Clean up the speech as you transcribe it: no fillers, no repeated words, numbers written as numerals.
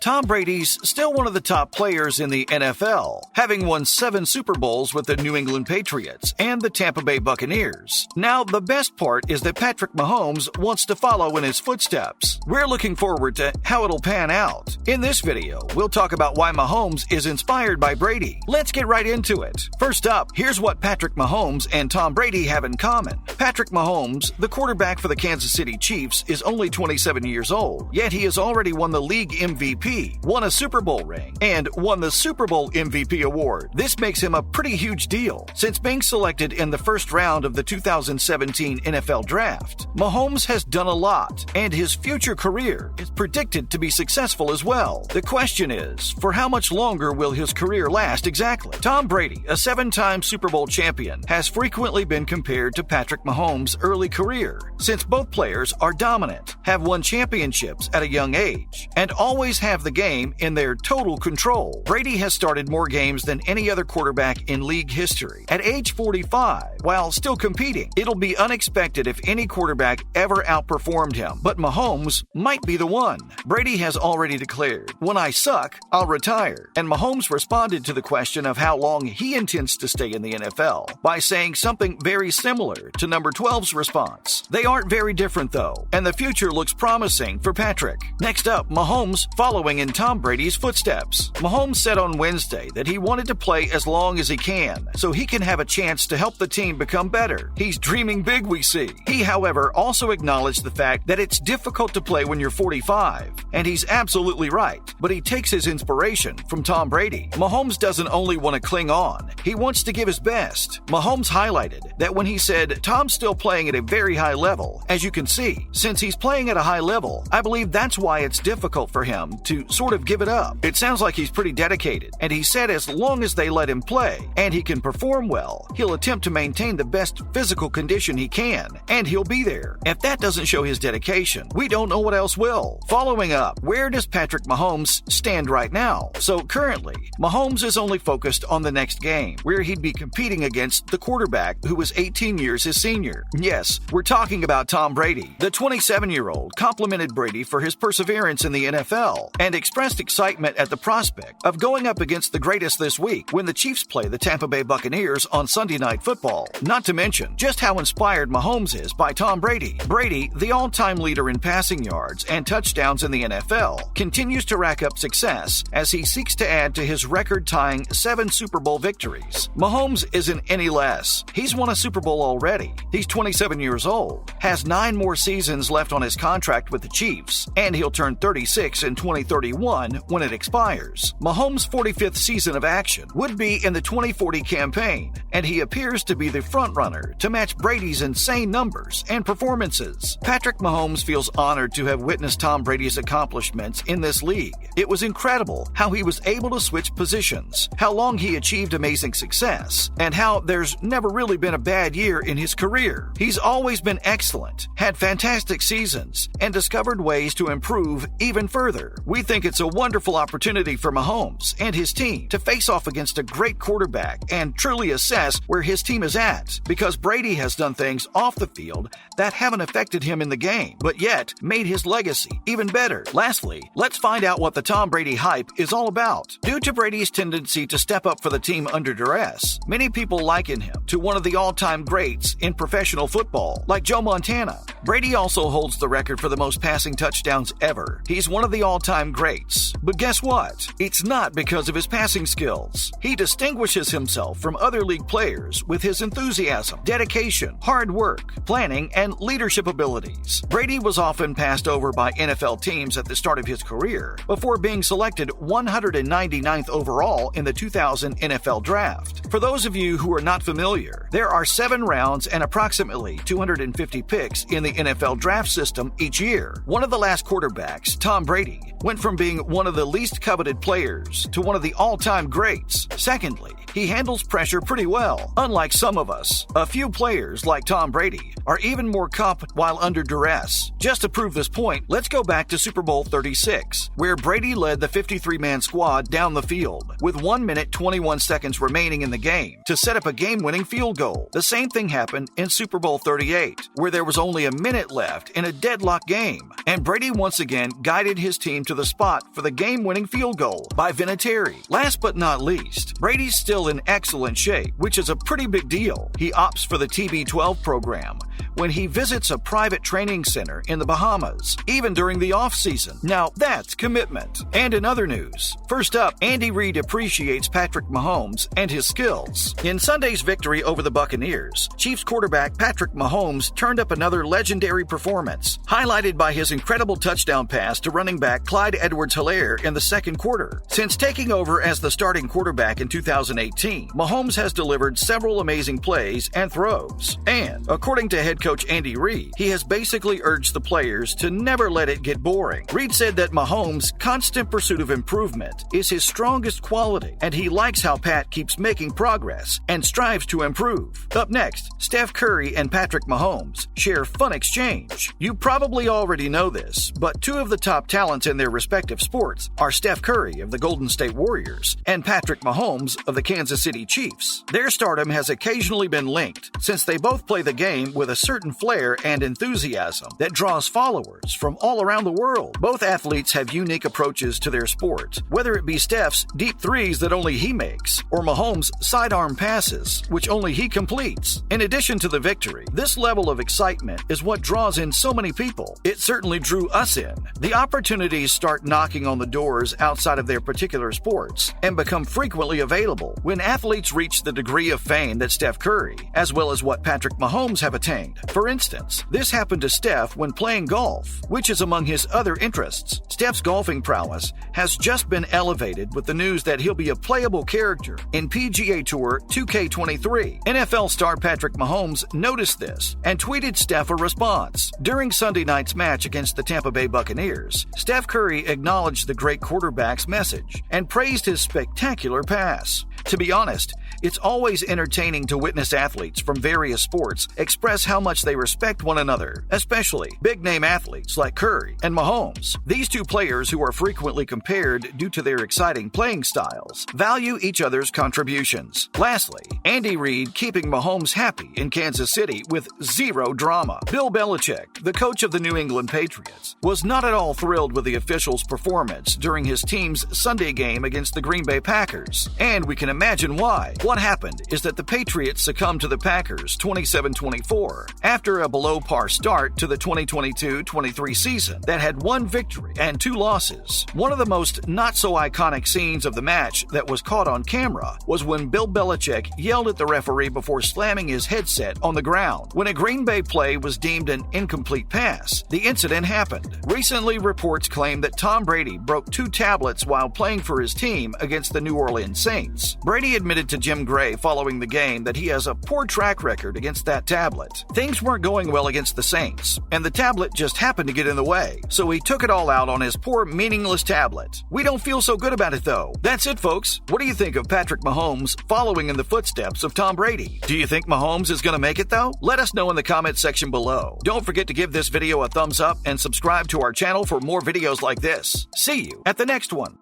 Tom Brady's still one of the top players in the NFL, having won 7 Super Bowls with the New England Patriots and the Tampa Bay Buccaneers. Now, the best part is that Patrick Mahomes wants to follow in his footsteps. We're looking forward to how it'll pan out. In this video, we'll talk about why Mahomes is inspired by Brady. Let's get right into it. First up, here's what Patrick Mahomes and Tom Brady have in common. Patrick Mahomes, the quarterback for the Kansas City Chiefs, is only 27 years old, yet he has already won the league MVP, won a Super Bowl ring, and won the Super Bowl MVP award. This makes him a pretty huge deal, since being selected in the first round of the 2017 NFL Draft. Mahomes has done a lot, and his future career is predicted to be successful as well. The question is, for how much longer will his career last exactly? Tom Brady, a 7-time Super Bowl champion, has frequently been compared to Patrick Mahomes' early career, since both players are dominant, have won championships at a young age, and always have the game in their total control. Brady has started more games than any other quarterback in league history. At age 45, while still competing, it'll be unexpected if any quarterback ever outperformed him, but Mahomes might be the one. Brady has already declared, "When I suck, I'll retire," and Mahomes responded to the question of how long he intends to stay in the NFL by saying something very similar to number 12's response. They aren't very different though, and the future looks promising for Patrick. Next up, Mahomes following in Tom Brady's footsteps. Mahomes said on Wednesday that he wanted to play as long as he can, so he can have a chance to help the team become better. He's dreaming big, we see. He, however, also acknowledged the fact that it's difficult to play when you're 45, and he's absolutely right, but he takes his inspiration from Tom Brady. Mahomes doesn't only want to cling on, he wants to give his best. Mahomes highlighted that when he said, "Tom's still playing at a very high level, as you can see. Since he's playing at a high level, I believe that's why it's difficult for him to sort of give it up. It sounds like he's pretty dedicated, and he said as long as they let him play, and he can perform well, he'll attempt to maintain the best physical condition he can, and he'll be there. If that doesn't show his dedication, we don't know what else will." Following up, where does Patrick Mahomes stand right now? So currently, Mahomes is only focused on the next game, where he'd be competing against the quarterback who was 18 years his senior. Yes, we're talking about Tom Brady. The 27-year-old complimented Brady for his perseverance in the NFL and expressed excitement at the prospect of going up against the greatest this week when the Chiefs play the Tampa Bay Buccaneers on Sunday Night Football. Not to mention just how inspired Mahomes is by Tom Brady. Brady, the all-time leader in passing yards and touchdowns in the NFL, continues to rack up success as he seeks to add to his record-tying 7 Super Bowl victories. Mahomes isn't any less. He's won a Super Bowl already. He's 27 years old, has 9 more seasons left on his contract with the Chiefs, and he'll turn 36 in 2031 when it expires. Mahomes' 45th season of action would be in the 2040 campaign, and he appears to be the frontrunner to match Brady's insane numbers and performances. Patrick Mahomes feels honored to have witnessed Tom Brady's accomplishments in this league. It was incredible how he was able to switch positions, how long he achieved amazing success, and how there's never really been a bad year in his career. He's always been excellent, had fantastic seasons, and discovered ways to improve even further. We think it's a wonderful opportunity for Mahomes and his team to face off against a great quarterback and truly assess where his team is at, because Brady has done things off the field that haven't affected him in the game, but yet made his legacy even better. Lastly, let's find out what the Tom Brady hype is all about. Due to Brady's tendency to step up for the team under duress, many people liken him to one of the all-time greats in professional football, like Joe Montana. Brady also holds the record for the most passing touchdowns ever. He's one of the all-time greats. But guess what? It's not because of his passing skills. He distinguishes himself from other league players with his enthusiasm, dedication, hard work, planning, and leadership abilities. Brady was often passed over by NFL teams at the start of his career before being selected 199th overall in the 2000 NFL Draft. For those of you who are not familiar, there are 7 rounds and approximately 250 picks in the NFL draft system each year. One of the last quarterbacks, Tom Brady, went from being one of the least coveted players to one of the all-time greats. Secondly, he handles pressure pretty well, unlike some of us. A few players, like Tom Brady, are even more competent while under duress. Just to prove this point, let's go back to Super Bowl 36, where Brady led the 53-man squad down the field with 1 minute 21 seconds remaining in the game to set up a game-winning field goal. The same thing happened in Super Bowl 38, where there was only a minute left in a deadlock game, and Brady once again guided his team to the spot for the game-winning field goal by Vinatieri. Last but not least, Brady's still in excellent shape, which is a pretty big deal. He opts for the TB12 program when he visits a private training center in the Bahamas, even during the off-season. Now, that's commitment. And in other news, first up, Andy Reid appreciates Patrick Mahomes and his skills. In Sunday's victory over the Buccaneers, Chiefs quarterback Patrick Mahomes turned up another legendary performance, highlighted by his incredible touchdown pass to running back Clyde Edwards-Helaire in the second quarter. Since taking over as the starting quarterback in 2018, Mahomes has delivered several amazing plays and throws. And, according to head coach Andy Reid, he has basically urged the players to never let it get boring. Reid said that Mahomes' constant pursuit of improvement is his strongest quality, and he likes how Pat keeps making progress and strives to improve. Up next, Steph Curry and Patrick Mahomes share fun exchange. You probably already know this, but two of the top talents in their respective sports are Steph Curry of the Golden State Warriors and Patrick Mahomes of the Kansas City Chiefs. Their stardom has occasionally been linked, since they both play the game with a certain flair and enthusiasm that draws followers from all around the world. Both athletes have unique approaches to their sport, whether it be Steph's deep threes that only he makes, or Mahomes' sidearm passes, which only he completes. In addition to the victory, this level of excitement is what draws in so many people. It certainly drew us in. The opportunities start knocking on the doors outside of their particular sports and become frequently available when athletes reach the degree of fame that Steph Curry, as well as what Patrick Mahomes have attained. For instance, this happened to Steph when playing golf, which is among his other interests. Steph's golfing prowess has just been elevated with the news that he'll be a playable character in PGA Tour 2K23. NFL star Patrick Mahomes noticed this and tweeted Steph a response. During Sunday night's match against the Tampa Bay Buccaneers, Steph Curry acknowledged the great quarterback's message and praised his spectacular pass. To be honest, it's always entertaining to witness athletes from various sports express how much they respect one another, especially big-name athletes like Curry and Mahomes. These two players, who are frequently compared due to their exciting playing styles, value each other's contributions. Lastly, Andy Reid keeping Mahomes happy in Kansas City with zero drama. Bill Belichick, the coach of the New England Patriots, was not at all thrilled with the officials' performance during his team's Sunday game against the Green Bay Packers, and we can imagine why. What happened is that the Patriots succumbed to the Packers 27-24 after a below-par start to the 2022-23 season that had one victory and two losses. One of the most not-so-iconic scenes of the match that was caught on camera was when Bill Belichick yelled at the referee before slamming his headset on the ground. When a Green Bay play was deemed an incomplete pass, the incident happened. Recently, reports claim that Tom Brady broke two tablets while playing for his team against the New Orleans Saints. Brady admitted to Jim Gray following the game that he has a poor track record against that tablet. Things weren't going well against the Saints, and the tablet just happened to get in the way, so he took it all out on his poor, meaningless tablet. We don't feel so good about it, though. That's it, folks. What do you think of Patrick Mahomes following in the footsteps of Tom Brady? Do you think Mahomes is going to make it, though? Let us know in the comment section below. Don't forget to give this video a thumbs up and subscribe to our channel for more videos like this. See you at the next one.